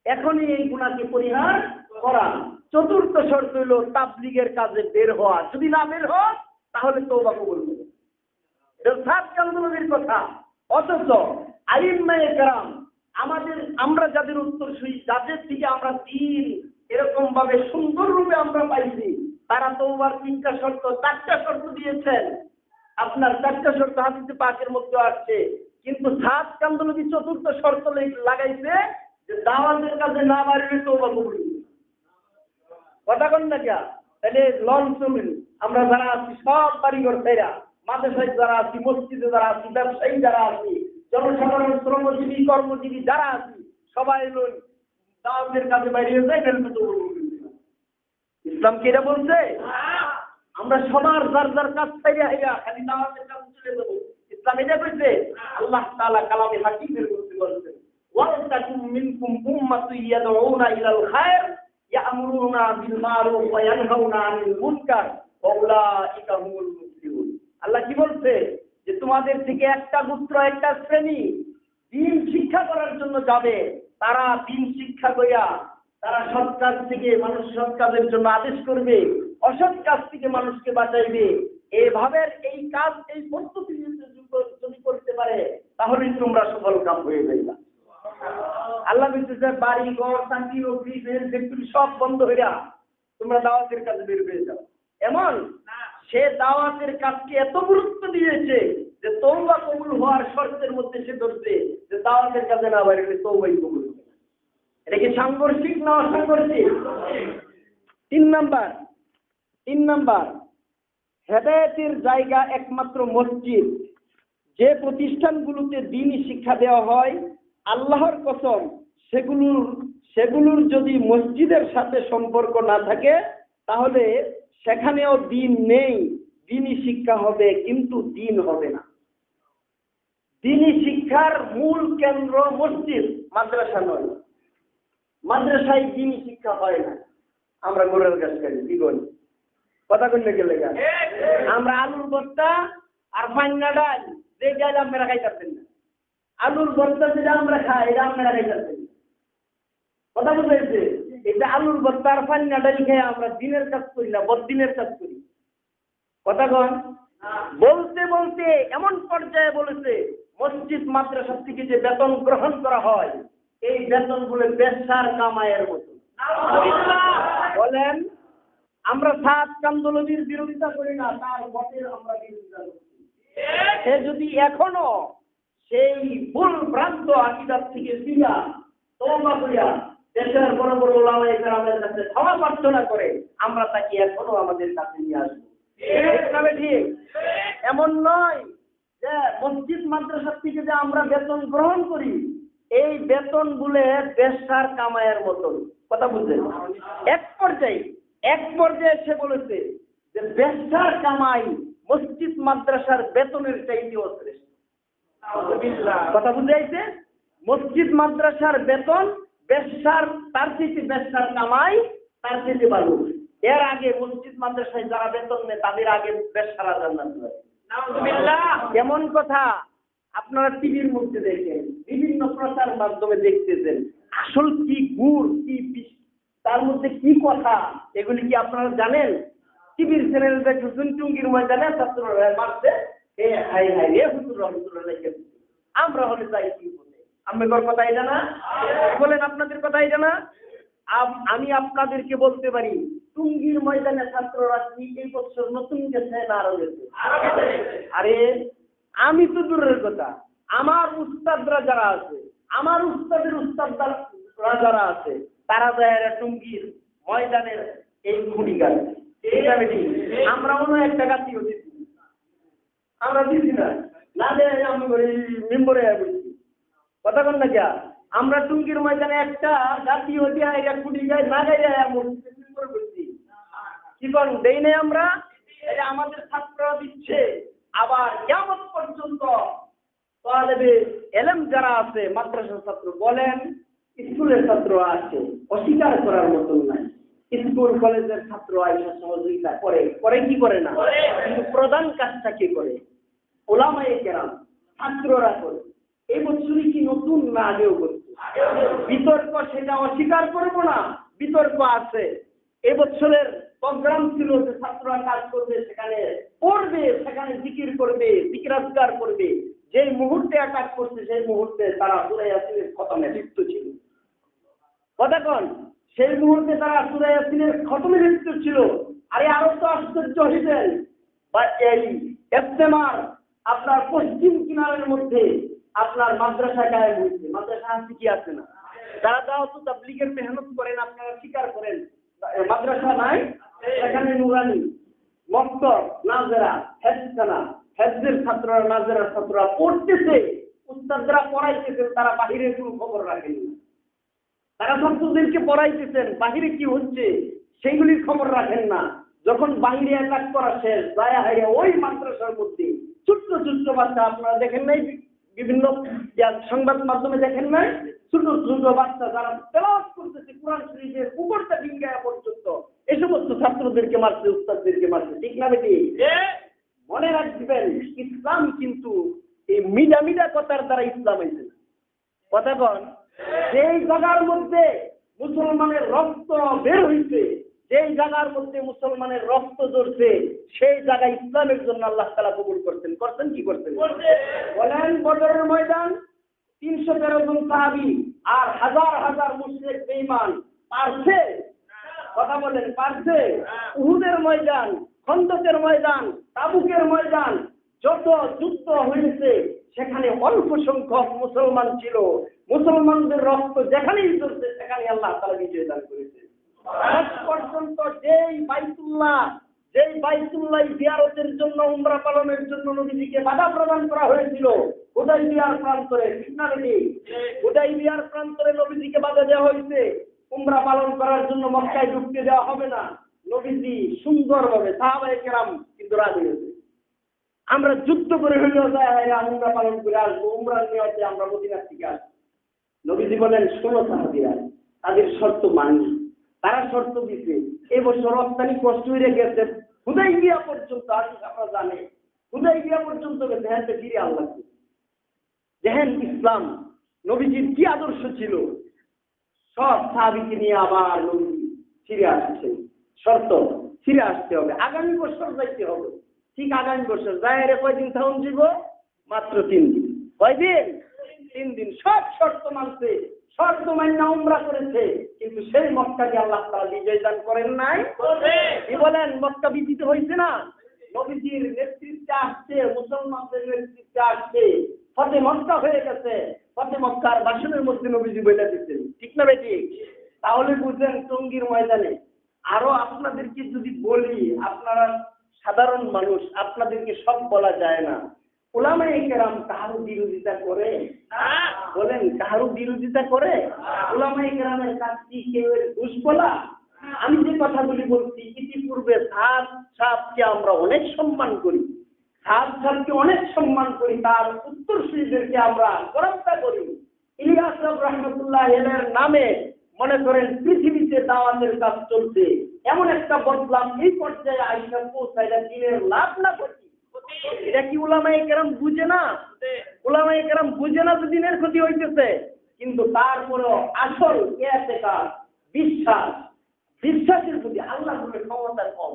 এখনই এই গুনাহকে পরিহার করা। 4র্থ শর্ত হলো তাবলীগের কাজে বের হওয়া। যদি না বের হয় তাহলে তওবা কবুল হবে। এটা খাস কান্দলুবির কথা। অথচ আইম্মায়ে কেরাম আমরা যাদের উত্তরসূরি, যাদের থেকে আমরা দিন এরকম ভাবে সুন্দর রূপে আমরা পাইছি, তারা তওবার 3টা শর্ত 4টা শর্ত দিয়েছেন। আপনার 4টা শর্ত হাদিসে পাকের মধ্যে আসছে, কিন্তু খাস কান্দলুবি 4র্থ শর্ত লাগাইছে যে দাওয়াতের কাজে না বাড়লে তওবা কবুল হবে। কথা কন না কিয়া? তাহলে লন চলুন, আমরা যারা আছি সব বাড়িঘর ছেড়া, মাদ্রাসায় যারা আছি, মসজিদে যারা আছি, ব্যবসায়ী যারা আছি, জনসাধারণ, শ্রমজীবী, কর্মজীবী যারা আছি, সবাই দাওয়াতের কাজে বাইরে যায়। ইসলাম কি এটা বলছে? আমরা সবার যার যার কাজ ছাইরা হইয়া খালি দাওয়াতের কাছে চলে যাব, ইসলাম এটা কইছে? আল্লাহ তাআলা কালামে হাকিমের মধ্যে বলেছেন, ওয়ালতাকুম মিনকুম উম্মাতুন ইয়াদউনা ইলাল খায়র ইয়া'মুরুনা বিল মারুফ ওয়া ইয়ানহাউনা আনিল মুনকার ওয়া উলাইকা হুমুল মুফলিহুন। আল্লাহ কি বলছে? যে তোমাদের থেকে একটা গোত্র, একটা শ্রেণী দ্বীন শিক্ষা করার জন্য যাবে, তারা দ্বীন শিক্ষা কইরা তারা সৎ কাজ থেকে মানুষ সৎ কাজের জন্য আদেশ করবে, অসৎ কাজ থেকে মানুষকে বাঁচাইবে। এইভাবে এই কাজ এই পদ্ধতি যদি করতে পারে তাহলে তোমরা সফল কাম হয়ে যাইবা। আল্লাহ বলতেছে বাড়ি ঘর চাকরি নকরি ফ্যাক্টরি সব বন্ধ হইয়া তোমরা দাওয়াতের কাজে বের হয়ে যাও। এমন সে দাওয়াতের কাজকে এত গুরুত্ব দিয়েছে যে তওবা কবুল হওয়ার শর্তের মধ্যে সে ধরছে যে দাওয়াতের কাজে না বাইরে তওবাই কবুল হবে। এটা কি সাংঘর্ষিক না অসাংঘর্ষিক? 3 নাম্বার হেদায়েতের জায়গা একমাত্র মসজিদ। যে প্রতিষ্ঠানগুলোতে দ্বীনি শিক্ষা দেওয়া হয়, আল্লাহর কসম সেগুলোর যদি মসজিদের সাথে সম্পর্ক না থাকে তাহলে সেখানেও দ্বীন নেই। দ্বীনি শিক্ষা হবে কিন্তু দ্বীন হবে না। দ্বীনি শিক্ষার মূল কেন্দ্র মসজিদ, মাদ্রাসা নয়। মাদ্রাসায় দ্বীনি শিক্ষা হয় না। আমরা গোড়ার গাছ করি কি করি, কথা কইলে গেলে আমরা আলুর ভর্তা আর পান্না ডাল যে ডাল আপনারা খাইতেছেন না, আলুর ভর্তা যেটা আমরা খাই এটা আপনারা খাইতেছেন না। কথা বুঝাইছে? এটা আলুর ভর্তা আর পান্না ডাল খেয়ে আমরা দিনের কাজ করি না, বড়দিনের কাজ করি। কথা কন? বলতে বলতে এমন পর্যায়ে বলেছে মসজিদ মাদ্রাসা থেকে যে বেতন গ্রহণ করা হয় এই বেতন গুলো বেশ্যার কামাইয়ের মতো। বলেন আমরা সাত কান্দলবির বিরোধিতা করি না, তার মতের আমরা বিরোধিতা করছি। সে যদি এখনো সেই ভুল ভ্রান্ত আকীদা থেকে ফিরা তওবা করিয়া দেশের বড় বড় ওলামায়ে কেরামের কাছে ক্ষমা প্রার্থনা করে আমরা তাকে এখনো আমাদের কাছে নিয়ে আসবো। ঠিক? এমন নয় যে মসজিদ মাদ্রাসা থেকে যে আমরা বেতন গ্রহণ করি এই বেতন গুলো বেশ্যার কামাইয়ের মতন। কথা বুঝলেন? এক পর্যায়ে সে বলেছে যে বেশ্যার কামাই মসজিদ মাদ্রাসার বেতনের চাইতেও শ্রেষ্ঠ। কথা বুঝাইছে? মসজিদ মাদ্রাসার বেতন বেশ্যার, তার চাইতে বেশ্যার কামাই তার চাইতে ভালো। এর আগে মসজিদ মাদ্রাসায় যারা বেতন নেয় তাদের আগে বেশ্যারা জান্নাত পায়। কেমন কথা? আপনারা টিভির মধ্যে দেখেন, বিভিন্ন প্রচার মাধ্যমে দেখতেছেন, আসল কি গুড় কি তার মধ্যে কি কথা এগুলি কি আপনারা জানেন? টিভির চ্যানেল দেখতেছেন টুঙ্গির ময়দানে ছাত্ররা মারছে, হাই হাই রে হুজুর লেগে আমরা হলে যাই কি বলে। আপনাদের কথা এটা না? বলেন আপনাদের কথা এটা না? আমি আপনাদেরকে বলতে পারি টুঙ্গির ময়দানে ছাত্ররা কি এই বছর নতুন গেছে না আরো গেছে? আরে আমি তো দূরের কথা, আমার উস্তাদরা যারা আছে, আমার উস্তাদের উস্তাদরা যারা আছে তারা যায় টুঙ্গির ময়দানের এই খুঁটি গাছে। আমরা অন্য একটা গাছিও দিচ্ছি, আমরা দিচ্ছি না না দেয় আমি মেম্বরে বলছি। কথা বল না যা, আমরা টুঙ্গির ময়দানে একটা গাছিও দিয়া এটা খুঁটি গায়ে না গায়ে মেম্বরে বলছি। কি করেন দেই নাই আমরা? এটা আমাদের ছাত্ররা দিচ্ছে। আবার কিয়ামত পর্যন্ত তালেবে ইলম যারা আছে মাদ্রাসার ছাত্র বলেন স্কুলের ছাত্র আছে, অস্বীকার করার মতো নাই। স্কুল কলেজের ছাত্র আইসা সহযোগিতা করে কি করে না, কিন্তু প্রধান কাজটা কে করে? ওলামায়ে কেরাম, ছাত্ররা করে। এই বছরই কি নতুন না আগেও করছে? বিতর্ক সেটা অস্বীকার করবো না, বিতর্ক আছে। এবছরের প্রোগ্রাম ছিল যে ছাত্ররা কাজ করবে, সেখানে পড়বে, সেখানে জিকির করবে, জিকিরাজগার করবে। যে মুহূর্তে কাজ করছে সেই মুহূর্তে তারা সূরা ইয়াসিনের খতমে লিপ্ত ছিল। কথা কোন? সেই মুহূর্তে তারা সূরা ইয়াসিনের খতমে লিপ্ত ছিল। আরে আরো তো আশ্চর্য হইতেন বা এই ইস্তেমার আপনার পশ্চিম কিনারের মধ্যে আপনার মাদ্রাসা কায়েম হয়েছে। মাদ্রাসা আছে কি আছে না? যারা দাওয়াত তাবলীগের মেহনত করেন আপনারা স্বীকার করেন মাদ্রাসা নাই, সেখানে নুরানি, মক্তব, নাজেরা, হেফজখানা, হেফজের ছাত্ররা, নাজেরার ছাত্ররা পড়তেছে, উস্তাদরা পড়াইতেছেন, তারা বাহিরের কোনো খবর রাখেনি। তারা ছাত্রদেরকে পড়াইতেছেন, বাহিরে কি হচ্ছে সেইগুলির খবর রাখেন না। যখন বাইরে অ্যাটাক করা শেষ, যায় হাইরে ওই মাদ্রাসার মধ্যে ছোট্ট ছোট্ট বাচ্চা, আপনারা দেখেন নাই বিভিন্ন সংবাদ মাধ্যমে দেখেন নাই, ছোট ছোট বাচ্চা যারা তেলাওয়াত করতেছে কোরআন শরীফের উপরটা ডিঙ্গায়া পর্যন্ত, এই সমস্ত ছাত্রদেরকে মারছে, উস্তাদদেরকে মারছে, ঠিক না বেটি? মনে রাখবেন, ইসলাম কিন্তু এই মিডা মিডা কথার দ্বারা ইসলাম হয়েছে। কথা কন, যেই জায়গার মধ্যে মুসলমানের রক্ত বের হইছে, যেই জায়গার মধ্যে মুসলমানের রক্ত ঝরছে, সেই জায়গায় ইসলামের জন্য আল্লাহ তাআলা কবুল করতেন। করতেন কি করতেন? বলেন, বদরের ময়দান 313 জন সাহাবী আর হাজার হাজার মুশরিক বেঈমান পারছে? কথা বলেন, পারছে? উহুদের ময়দান, খন্দকের ময়দান, তাবুকের ময়দান, যত যুদ্ধ হয়েছে সেখানে অল্প সংখ্যক মুসলমান ছিল। মুসলমানদের রক্ত যেখানেই চলছে সেখানে আল্লাহ তাআলা বিজয় দান করেছে। আজ পর্যন্ত যেই বাইতুল্লাহ জিয়ারতের জন্য, উমরা পালনের জন্য নবীজিকে বাধা প্রদান করা হয়েছিল হুদাইবিয়ার প্রান্তরে, ঠিক না বেটি? হুদাইবিয়ার প্রান্তরে নবীজিকে বাধা দেওয়া হয়েছে, উমরা পালন করার জন্য মক্কায় ঢুকতে দেওয়া হবে না। নবীজি সুন্দরভাবে, সাহাবায়ে কেরাম কিন্তু রাজি হয়েছে, আমরা যুদ্ধ করে হইলেও যায় উমরা পালন করে আসবো, উমরার নিয়তে আমরা মদিনা থেকে আসবো। নবীজি বলেন, শোনো সাহাবীরা, তাদের শর্ত মানি। তারা শর্ত দিচ্ছে, এই বছর রপ্তানি কষ্ট হয়ে গেছে হুদাইবিয়া পর্যন্ত, আপনারা জানেন হুদাইবিয়া পর্যন্ত গেছে, হ্যাঁ ফিরে আল্লাহ। দেখেন ইসলাম নবীজির কি আদর্শ ছিল, সব সাহাবীকে নিয়ে আবার নবীজি ফিরে আসছে। শর্ত, ফিরে আসতে হবে, আগামী বছর যাইতে হবে। ঠিক আগামী বছর যায় রে, কয়দিন থাকুন যাব? মাত্র 3 দিন। কয়দিন? 3 দিন। সব শর্ত মানছে, শর্ত মান্য উমরা করেছে, কিন্তু সেই মক্কাকে আল্লাহ তাআলা বিজয় দান করেন নাই। কি বলেন? মক্কা বিজিত হয়েছে না? নবীজির নেতৃত্বে আসছে, মুসলমানদের নেতৃত্বে আসছে, ফতে মক্কা হয়ে গেছে। ফতে মক্কার ভাষণের মধ্যে নবীজি বলে দিচ্ছেন, ঠিক না বেটি? তাহলে বুঝলেন টঙ্গীর ময়দানে আরো আপনাদেরকে যদি বলি, আপনারা সাধারণ মানুষ, আপনাদেরকে সব বলা যায় না। উলামায়ে কেরাম কারো বিরোধিতা করে? বলেন, কারো বিরোধিতা করে? উলামায়ে কেরামের কাজ কি কেউ দোষ বলা? আমি যে কথাগুলি বলছি, ইতিপূর্বে সাহাবকে আমরা অনেক সম্মান করি, সাহাবকে অনেক সম্মান করি, তার উত্তরসূরিদেরকে আমরা গরমতা করি। ইলিয়াস রহমাতুল্লাহ আলাইহির নামে মনে করেন পৃথিবীতে দাওয়াতের কাজ চলছে, এমন একটা বদলাম এই পর্যায়ে আইসা পৌঁছাইলা, দিনের লাভ না ক্ষতি। এটা কি উলামায়ে কেরাম বুঝে না? উলামায়ে কেরাম বুঝে না যে দিনের ক্ষতি হইতেছে, কিন্তু তারপরেও আসল ইতিকাদ, বিশ্বাসের প্রতি আল্লাহ বলে ক্ষমতা কম।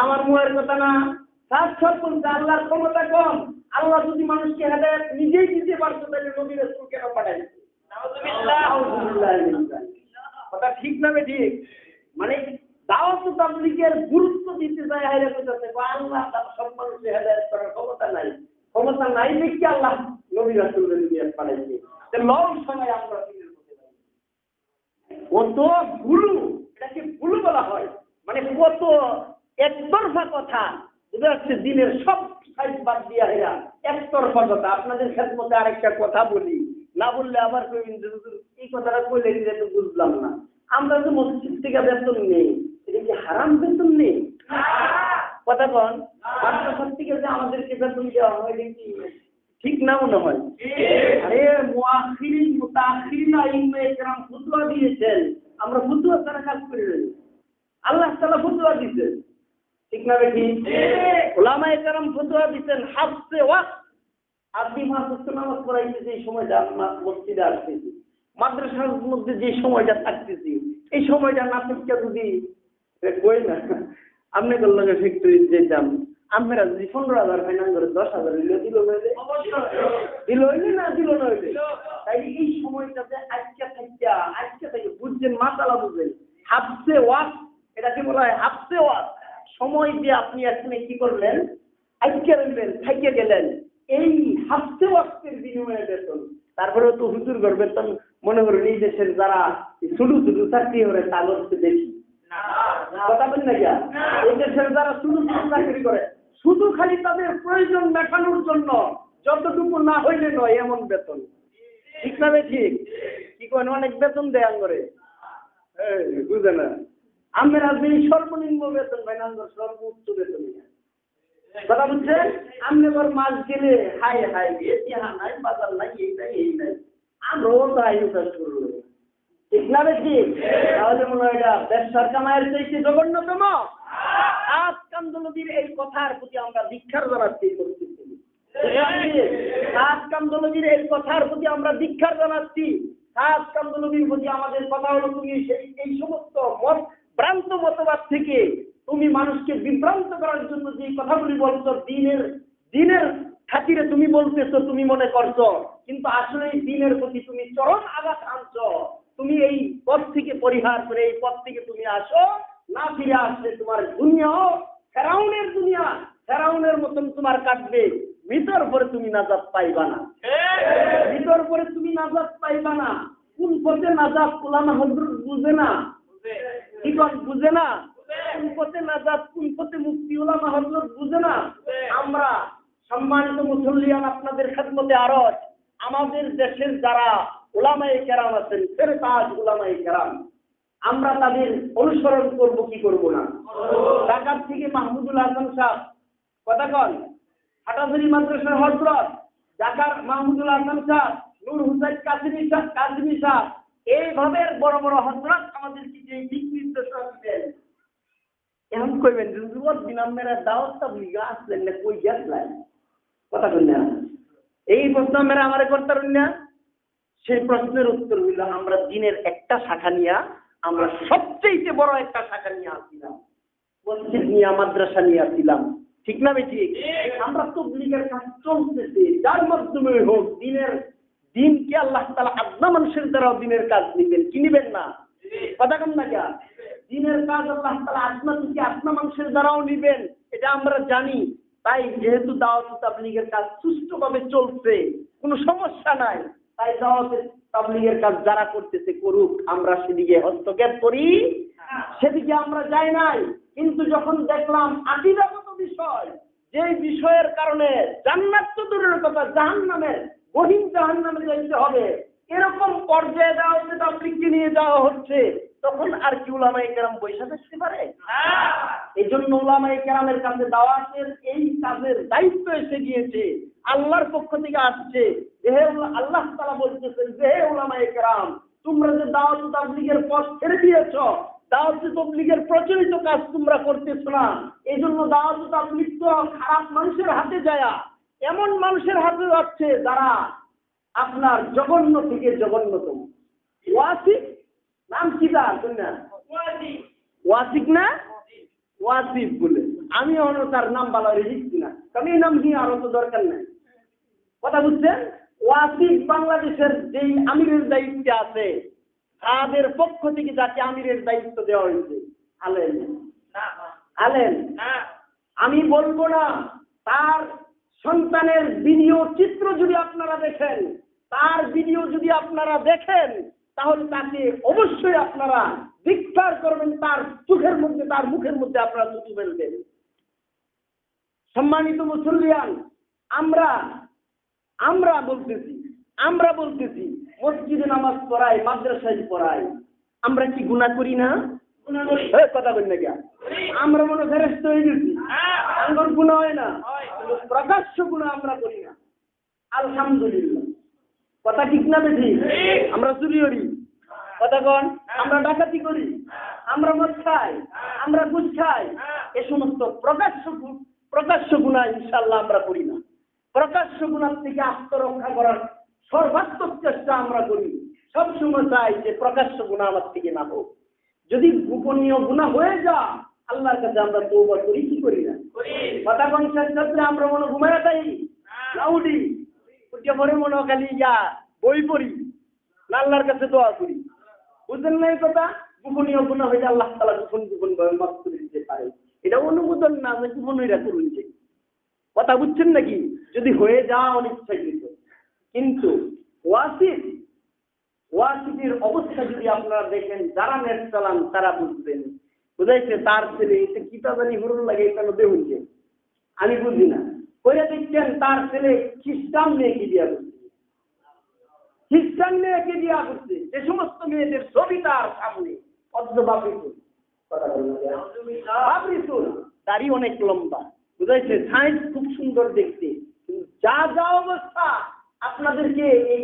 আমার মুয়ের কথা না, সাক্ষাৎ বলছে আল্লাহর ক্ষমতা কম। আল্লাহ যদি মানুষকে হেদায়েত নিজেই দিতে পারতো তাহলে নবী রাসূল কেন পাঠাইছে? কথা ঠিক না ঠিক? মানে দাওয়াত ও তাবলীগের গুরুত্ব দিতে যায় হাইরে কইতাছে, আল্লাহ তার সব মানুষকে হেদায়েত করার ক্ষমতা নাই দেখি আল্লাহ নবী রাসূলের দিয়ে পাঠাইছে। তে লং সময় আমরা দিনের মধ্যে কত ভুলু, এটাকে ভুলু বলা হয়। মানে কত একতরফা কথা, বুঝতে পারছে? দিনের সব সাইড বাদ দিয়া হেরা একতরফা কথা। আপনাদের খেদমতে আরেকটা কথা বলি, না বললে আবার কইবেন এই কথাটা কইলে তো বুঝলাম না। আমরা তো মসজিদ থেকে বেতন নেই, এটা কি হারাম বেতন নেই? কথা কন, মাদ্রাসা থেকে যে আমাদেরকে বেতন দেওয়া হয় এটা কি ঠিক না মনে হয়? আরে মুআখিরিন মুতাআখিরিন আইম্মায়ে কেরাম ফতোয়া দিয়েছেন, আমরা ফতোয়া ছাড়া কাজ করি না। আল্লাহ তাআলা ফতোয়া দিয়েছেন, ঠিক না বেটি? উলামায়ে কেরাম ফতোয়া দিয়েছেন হাফসে ওয়াক্ত। আপনি মাদ্রাসা নামাজ পড়াইতে যে সময়টা মসজিদে আসতেছি, মাদ্রাসার মধ্যে যে সময়টা থাকতেছি, এই সময়টা না থাকতে যদি কই না আপনি করলেন ফ্যাক্টরি যেতাম, আমরা যদি 15,000 ফাইনান্স করে 10,000 দিল হইলে না দিল না হইলে, তাই এই সময়টাতে আজকে থেকে বুঝছেন, মাসালা বুঝলেন। হাফসে ওয়াক্ত, এটাকে বলা হয় হাফসে ওয়াক্ত। সময় দিয়ে আপনি এখানে কি করলেন, আজকে রইলেন, থাইকে গেলেন, এই হাফসে ওয়াক্তের বিনিময়ে বেতন। তারপরে তো হুজুর ঘর বেতন মনে করেন এই দেশের যারা শুধু চাকরি করে তাদের বেশি। কথা বলেন না কিয়া? এই দেশের যারা শুধু চাকরি করে, শুধু খালি তাদের প্রয়োজন মেটানোর জন্য যতটুকু না হইলে নয় এমন বেতন, ঠিক না? ঠিক কি করেন? অনেক বেতন দেয় করে, বুঝে না? আমরা যে সর্বনিম্ন বেতন পাই না, আমরা সর্বোচ্চ বেতন পাই। কথা বুঝছেন? আপনি এবার মাস গেলে হাই হাই ইহা নাই, বাজার নাই, এই নাই, এই নাই, আমরাও তো আইন চাষ করবো, ঠিক না বেশি? তাহলে মনে হয় এটা ব্যবসার কামাইয়ের চাইতে জঘন্যতম। আজকে আন্দোলনের এই কথার প্রতি আমরা ধিক্কার জানাচ্ছি। আজকে আন্দোলনের এই কথার প্রতি আমরা ধিক্কার জানাচ্ছি। আজকে আন্দোলনের প্রতি আমাদের কথা হলো, তুমি এই সমস্ত ভ্রান্ত মতবাদ থেকে তুমি মানুষকে বিভ্রান্ত করার জন্য যে কথাগুলি বলছো, দিনের খাতিরে তুমি বলতেছো, তুমি মনে করছো, কিন্তু আসলে এই দিনের প্রতি তুমি চরম আঘাত আনছো। তুমি এই পথ থেকে পরিহার করে এই পথ থেকে তুমি আসো, না ফিরে আসলে তোমার দুনিয়াও ফেরাউনের দুনিয়া, ফেরাউনের মতন তোমার কাটবে। ভিতর পরে তুমি নাজাত পাইবা না, ভিতর পরে তুমি নাজাত পাইবা না। কোন পথে নাজাত উলামা হযরত বুঝে না, কি কোন বুঝে না? কোন পথে নাজাত, কোন পথে মুক্তি উলামা হযরত বুঝে না। আমরা সম্মানিত মুসল্লিয়ান, আপনাদের খেদমতে আরজ, আমাদের দেশের যারা উলামায়ে কেরাম আছেন, ফেরতাজ উলামায়ে কেরাম, আমরা তাদের অনুসরণ করব কি করব না? ঢাকা থেকে মাহমুদুল হাসান সাহেব, কথা কন, হাটাজারি মাদ্রাসার হযরত, ঢাকার মাহমুদুল হাসান সাহেব, নূর হুসাইন কাজী সাহেব, এইভাবে বড় বড় হযরত আমাদেরকে যে দিক নির্দেশনা দিবেন, এখন কইবেন যুবক দিন আমরা দাওয়াত তাবলীগ আসলেন না, কই গেছলেন? কথা কন না, এই প্রশ্ন আমরা আমারে করতাম না। সেই প্রশ্নের উত্তর হইল, আমরা দিনের একটা শাখা নিয়ে, আমরা সবচেয়ে বড় একটা শাখা নিয়ে আসছিলাম, মসজিদ নিয়ে, মাদ্রাসা নিয়ে আসছিলাম, ঠিক না বেশি? আমরা তাবলীগের কাজ চলতেছে, যার মাধ্যমে হোক দিনকে আল্লাহ তাআলা আদনা মানুষের দ্বারাও দিনের কাজ নিবেন, কি নিবেন না? কথা কম না কেন? দিনের কাজ আল্লাহ তাআলা আদনা থেকে আদনা মানুষের দ্বারাও নিবেন, এটা আমরা জানি। তাই যেহেতু দাওয়াত তাবলীগের কাজ সুষ্ঠুভাবে চলছে, কোনো সমস্যা নাই, তাই দাওয়াত তাবলীগের কাজ যারা করতেছে করুক, আমরা সেদিকে হস্তক্ষেপ করি, সেদিকে আমরা যাই নাই। কিন্তু যখন দেখলাম আকীদাগত বিষয়, যে বিষয়ের কারণে জান্নাত তো দূরের কথা, জাহান্নামে, গহীন জাহান্নামে যাইতে হবে, এরকম পর্যায়ে দাওয়াত তাবলীগকে নিয়ে যাওয়া হচ্ছে, তখন আর কি উলামায়ে কেরাম বৈশা থাকতে পারে? এই জন্য উলামায়ে কেরামের কাছে দাওয়াতের এই কাজের দায়িত্ব এসে গিয়েছে, আল্লাহর পক্ষ থেকে আসছে। আল্লাহ তাআলা বলতেছেন যে, হে উলামায়ে কেরাম, তোমরা যে দাওয়াত তাবলীগের পথ ছেড়ে দিয়েছো, দাওয়াত তাবলীগের প্রচলিত কাজ তোমরা করতেছো না, এই জন্য দাওয়াত তাবলীগ তো খারাপ মানুষের হাতে যায়, এমন মানুষের হাতে যাচ্ছে যারা আপনার জঘন্য থেকে জঘন্যতম। ওয়াসিক নাম কি তার? ওয়াসিক না, ওয়াসিফ বলে, আমি অন্য তার নাম বলা লিখছি না, কারণ এই নাম নিয়ে আরো তো দরকার নাই। কথা বুঝছেন? ওয়াসিফ বাংলাদেশের যেই আমিরের দায়িত্বে আছে, তাদের পক্ষ থেকে যাকে আমিরের দায়িত্ব দেওয়া হয়েছে, আলেন, আমি বলবো না, তার সন্তানের ভিডিও চিত্র যদি আপনারা দেখেন, তার ভিডিও যদি আপনারা দেখেন, তাহলে তাকে অবশ্যই আপনারা ধিক্কার করবেন, তার চোখের মধ্যে, তার মুখের মধ্যে আপনারা থুতু ফেলবেন। সম্মানিত মুসল্লিয়ান, আমরা বলতেছি মসজিদে নামাজ পড়াই, মাদ্রাসায় পড়াই, আমরা কি গুনাহ করি না? কথা বলি না কেন? আমরা মনে ফেরেশতা হয়ে গেছি, আমার গুনাহ হয় না, প্রকাশ্য গুনাহ আমরা করি না, আলহামদুলিল্লাহ। কথা ঠিক না বেশি? আমরা চুরি করি, কথা কন, আমরা ডাকাতি করি, আমরা মদ খাই, আমরা ঘুষ খাই, এ সমস্ত প্রকাশ্য গুনাহ ইনশাআল্লাহ আমরা করি না। প্রকাশ্য গুনাহ থেকে আত্মরক্ষা করার সর্বাত্মক চেষ্টা আমরা করি, সবসময় চাই যে প্রকাশ্য গুনাহ আমার থেকে না হোক। যদি গোপনীয় গুনাহ হয়ে যায়, আল্লাহর কাছে আমরা তওবা করি কি করি না? কথা কোন ক্ষেত্রে আমরা মনে ঘুমায় যাই, লাউডি উঠে পরে মনে খালি বই পড়ি, আল্লাহর কাছে দোয়া করি, বুঝলেন না এই কথা? গোপনীয় গুনাহ হয়ে আল্লাহ তাআলা গোপন ভাবে মাফ করে দিতে পারে, এটা অনুমোদন না, যে গোপনীয়রা করুন। কথা বুঝছেন নাকি? যদি হয়ে যাওয়া অনিচ্ছাকৃত। কিন্তু ওয়াসিফের অবস্থা যদি আপনারা দেখেন, যারা নেট চালান তারা বুঝবেন, বুঝাইছে তার ছেলে এসে কিতা জানি হুরুর লাগে, কেন দেখুনছে আমি বুঝি না, কইরা দেখছেন তার ছেলে খ্রিস্টান মেয়েকে দিয়া করছে, যে সমস্ত মেয়েদের ছবি তার সামনে অদ্যবাপিত, কথা বলুন, দাড়ি অনেক লম্বা, বুঝাইছে, সাইজ খুব সুন্দর দেখতে, যা যা অবস্থা আপনাদেরকে এই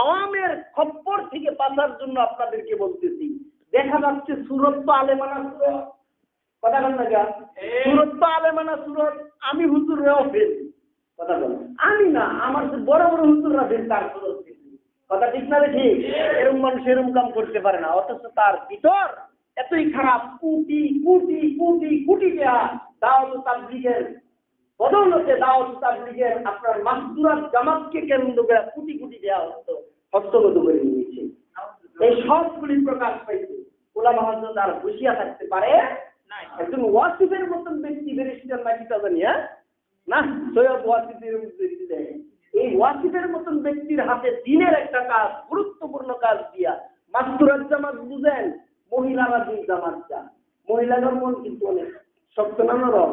আওয়ামের খপ্পর থেকে বাঁচার জন্য আপনাদেরকে বলতেছি। দেখা যাচ্ছে সুরত তো আলেমানা সুরত, কথা বল না যা, সুরত তো আলেমানা সুরত, আমি হুজুররাও ফেল, কথা বল, আমি না, আমার বড় বড় হুজুররা ফেল তার সুরত, কথা ঠিক না ঠিক? এরকম মানুষ এরকম কাম করতে পারে না, অথচ তার ভিতর এতই খারাপ, কোটি কোটি কোটি কোটি টাকা দাওয়াত তাবলীগের বদৌলতে, দাওয়াত তাবলীগের আপনার মাসদুরাত জামাতকে কেন্দ্র করে কোটি কোটি টাকা হস্তগত করে নিয়েছে। এই সবগুলি প্রকাশ পাইছে। ওলামা হযরত আর বসিয়া থাকতে পারে একজন ওয়াসিফের মতন ব্যক্তি, ব্যারিস্টার নাকি তা জানি, না সৈয়দ ওয়াসিফের ব্যক্তি দেয়, এই ওয়াসিফের মতন ব্যক্তির হাতে দিনের একটা কাজ, গুরুত্বপূর্ণ কাজ দিয়া মাসদুরাত জামাত বুঝেন, মহিলারা দিন জামাত যা, মহিলাদের মন কিন্তু অনেক শক্ত না নরম,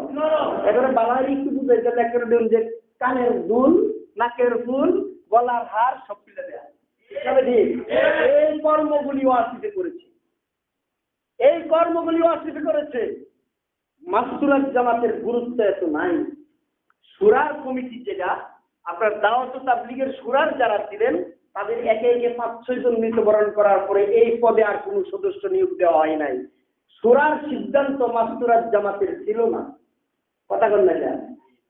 এবারে বাবাই একটু বুঝাইতে একটা যে কানের দুল, নাকের ফুল, গলার হার সব ফেলে দেয়া, এই কর্মগুলি ওয়াসিফে করেছে, এই কর্মগুলি ওয়াসিফে করেছে। মাসদুরাত জামাতের গুরুত্ব এত নাই। শুরার কমিটি, যেটা আপনার দাওয়াত তাবলীগের শুরার যারা ছিলেন, তাদের একে একে 5-6 জন মৃত্যুবরণ করার পরে এই পদে আর কোনো সদস্য নিয়োগ দেওয়া হয় নাই। শুরার সিদ্ধান্ত মাসদুরাত জামাতের ছিল না, কথা বল না যা।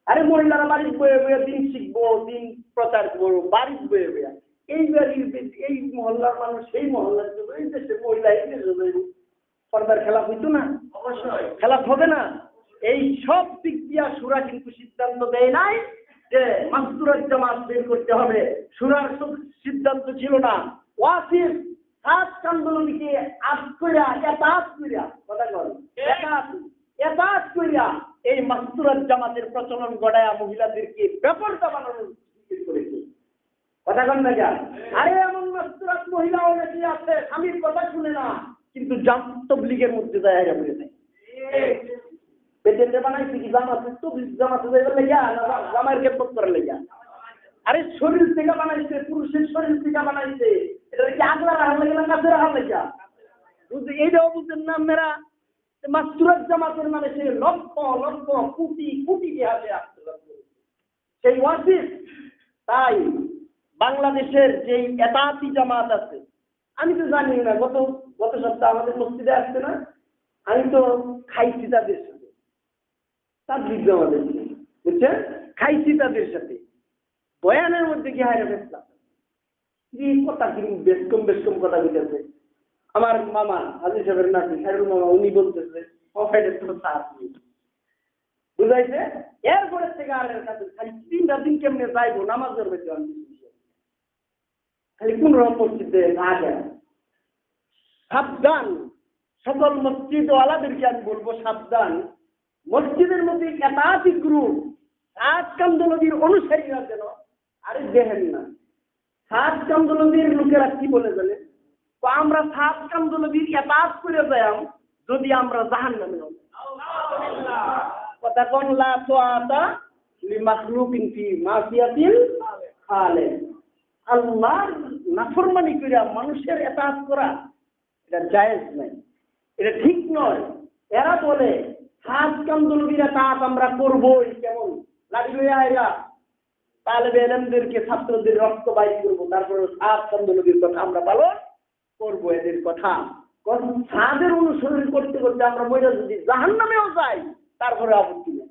আরে মহিলারা বাড়ির বয়ে বয়ে দিন শিখবো, দিন প্রচার করবো, বাড়ির বয়ে বয়ে, এই বাড়ির এই মহল্লার মানুষ সেই মহল্লার জন্য, এই দেশের মহিলা এই দেশের পর্দার খেলাফ হইতো না, অবশ্যই খেলাফ হবে না। এই সব দিক দিয়া শুরা কিন্তু সিদ্ধান্ত দেয় নাই যে মাসদুরাত জামাত বের করতে হবে, শুরার সিদ্ধান্ত ছিল না। ওয়াসিফ 7 কান্দলকে আজ কইরা এতাত কইরা, কথা বল, এতাত কইরা এই মাসদুরাত জামাতের প্রচলন গড়ায়া মহিলাদেরকে বেপরদা বানানোর করেছে, কথা বল না যা। আরে এমন মাসদুরাত মহিলা অনেকে আছে, স্বামীর কথা শুনে না, কিন্তু তাবলীগের মধ্যে জায়গা করে নেয়। পেটেন্টে বানাইছে কি জামাতে, তো জামাতে যাইবার লাগিয়া না জামাইয়ের খেদমত করার লাগিয়া? আরে শরীর থেকে বানাইছে, পুরুষের শরীর থেকে বানাইছে, এটা কি আগলা রাখার লাগে না কাছে রাখার লাগিয়া? বুঝলি, এইটাও বুঝছেন না মেরা? মাসদুরাত জামাতের নামে সে লক্ষ লক্ষ কোটি কোটি টাকা সেই ওয়াসিফ। তাই বাংলাদেশের যেই এতাতি জামাত আছে, আমি তো জানি না, গত সপ্তাহে আমাদের মসজিদে আসছে না, আমি তো খাইছি তাদের সাথে, তাবলীগ জামাতের, বুঝছেন, খাইছি তাদের সাথে, বয়ানের মধ্যে কি হায় ফেসলাম কথা কিরকম বেশ কম কথা বলতেছে। আমার মামা হাজির সাহেবের নাতি সাহেবের মামা, উনি বলতেছে বুঝাইছে, এরপরের থেকে আর কাছে খালি 3 দিন কেমনে যাইবো নামাজ ধরবে, খালি কোন রকম মসজিদে না যায়। সাবধান, সকল মসজিদ ওয়ালাদেরকে আমি বলবো সাবধান, মসজিদের মধ্যে একাধিক গ্রুপ 7 কান্দলবির অনুসারীরা যেন আরে দেখেন না, 7 কান্দলবির লোকেরা কি বলে জানে, তো আমরা 7 কান্দলবির একাজ করে যাই যদি আমরা জাহান্নামে যাব। কথা কোন লা তুআতা লিমাখলুকিন ফি মাসিয়াতিল খালিক, আল্লাহর নাফরমানি কইরা মানুষের এতাত করা এটা জায়েজ নাই, এটা ঠিক নয়। এরা বলে 7 কান্দলবির এতাত আমরা করবই, কেমন লাগবে এরা তালেবে ইলমদেরকে, ছাত্রদের রক্ত বাইর করবো, তারপরে 7 কান্দলবির কথা আমরা পালন করবো। এদের কথা সাদের অনুসরণ করতে করতে আমরা মরে যদি জাহান্নামেও যাই, তারপরে আপত্তি নেই।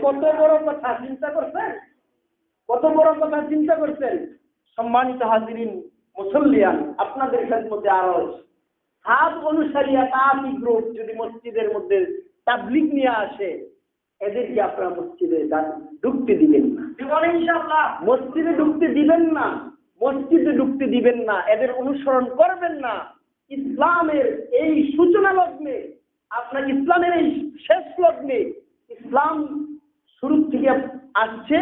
কত বড় কথা চিন্তা করছেন, কত বড় কথা চিন্তা করছেন। সম্মানিত হাজিরিন মুসল্লিয়ান, আপনাদের খেদমতে আরজ 7 অনুসারী একাধি গ্রুপ যদি মসজিদের মধ্যে তাবলীগ নিয়ে আসে, এদেরকে আপনারা মসজিদে ঢুকতে দিবেন না, ইনশাআল্লাহ মসজিদে ঢুকতে দিবেন না, মসজিদে ঢুকতে দিবেন না, এদের অনুসরণ করবেন না। ইসলামের এই সূচনা লগ্নে, আপনার ইসলামের এই শেষ লগ্নে, ইসলাম শুরু থেকে আসছে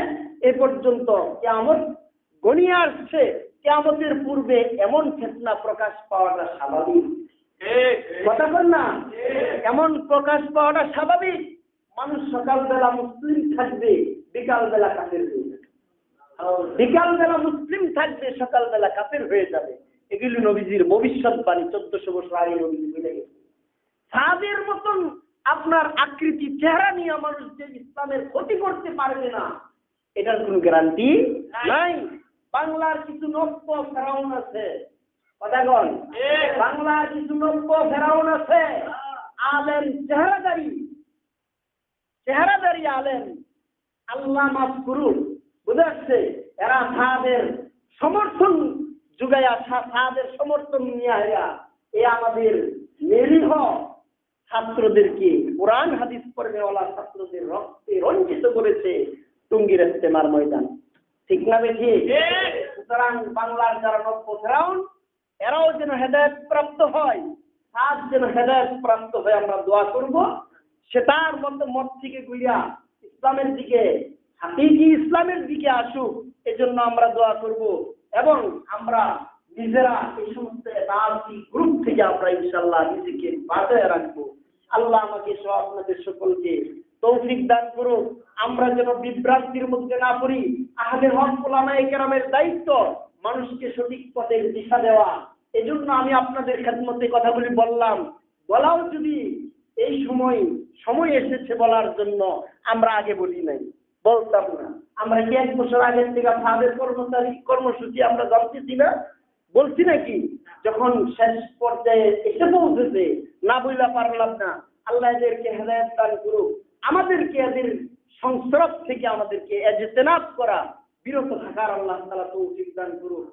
এ পর্যন্ত কিয়ামত গনিয়ে আসছে, কিয়ামতের পূর্বে এমন ফিতনা প্রকাশ পাওয়াটা স্বাভাবিক, কথা বল না, এমন প্রকাশ পাওয়াটা স্বাভাবিক। মানুষ সকালবেলা মুসলিম থাকবে, বিকালবেলা কাফের হয়ে যাবে, বিকালবেলা মুসলিম থাকবে, সকালবেলা কাফের হয়ে যাবে। এগুলি নবীজির ভবিষ্যৎবাণী, 1400 বছর আগে নবীজি বলে গেছে। সাদের মতন আপনার আকৃতি চেহারা নিয়ে মানুষ যে ইসলামের ক্ষতি করতে পারবে না, এটার কোনো গ্যারান্টি নাই। বাংলার কিছু নব্য ফেরাউন আছে, কথাগণ, বাংলার কিছু নব্য ফেরাউন আছে, আলেম চেহারাদারি আলেম, আল্লাহ মাফ করুন, বুঝে আসছে, এরা সাদের সমর্থন যুগাইয়া, সাদের সমর্থন নিয়ে আয়া এ আমাদের নিরীহ ছাত্রদেরকে, কোরআন হাদিস পড়নেওয়ালা ছাত্রদের রক্তে রঞ্জিত করেছে টঙ্গীর ইস্তেমার ময়দান, ঠিক না বেশি? সুতরাং বাংলার যারা নব্য ফেরাউন, এরাও যেন হেদায়েত প্রাপ্ত হয়, সাদ যেন হেদায়েত প্রাপ্ত হয়, আমরা দোয়া করব। সেটার মত থেকে গুইয়া ইসলামের দিকে, হাকিকি ইসলামের দিকে আসুক, এজন্য আমরা দোয়া করব। এবং আমরা নিজেরা এই সমস্ত রাজনৈতিক গ্রুপ থেকে আমরা ইনশাআল্লাহ নিজেকে বাঁচায় রাখবো। আল্লাহ আমাকে সহ আপনাদের সকলকে তৌফিক দান করুন, আমরা যেন বিভ্রান্তির মধ্যে না পড়ি। আহলে হক উলামায়ে কেরামের দায়িত্ব মানুষকে সঠিক পথের দিশা দেওয়া। এজন্য আমি আপনাদের খেদমতে কথাগুলি বললাম, বলাও যদি এই সময় এসেছে বলার জন্য, আমরা আগে বলি নাই, বলতাম না। আমরা কি 1 বছর আগের থেকে সাদের কর্মসূচি আমরা জানতেছি না, বলছি নাকি? যখন শেষ পর্যায়ে এসে পৌঁছেছে, না বইলা পারলাম না। আল্লাহ এদেরকে হেদায়েত দান করুক, আমাদেরকে এদের সংস্রব থেকে আমাদেরকে এজতেনাব করা, বিরত থাকার আল্লাহ তাআলা তৌফিক দান করুক।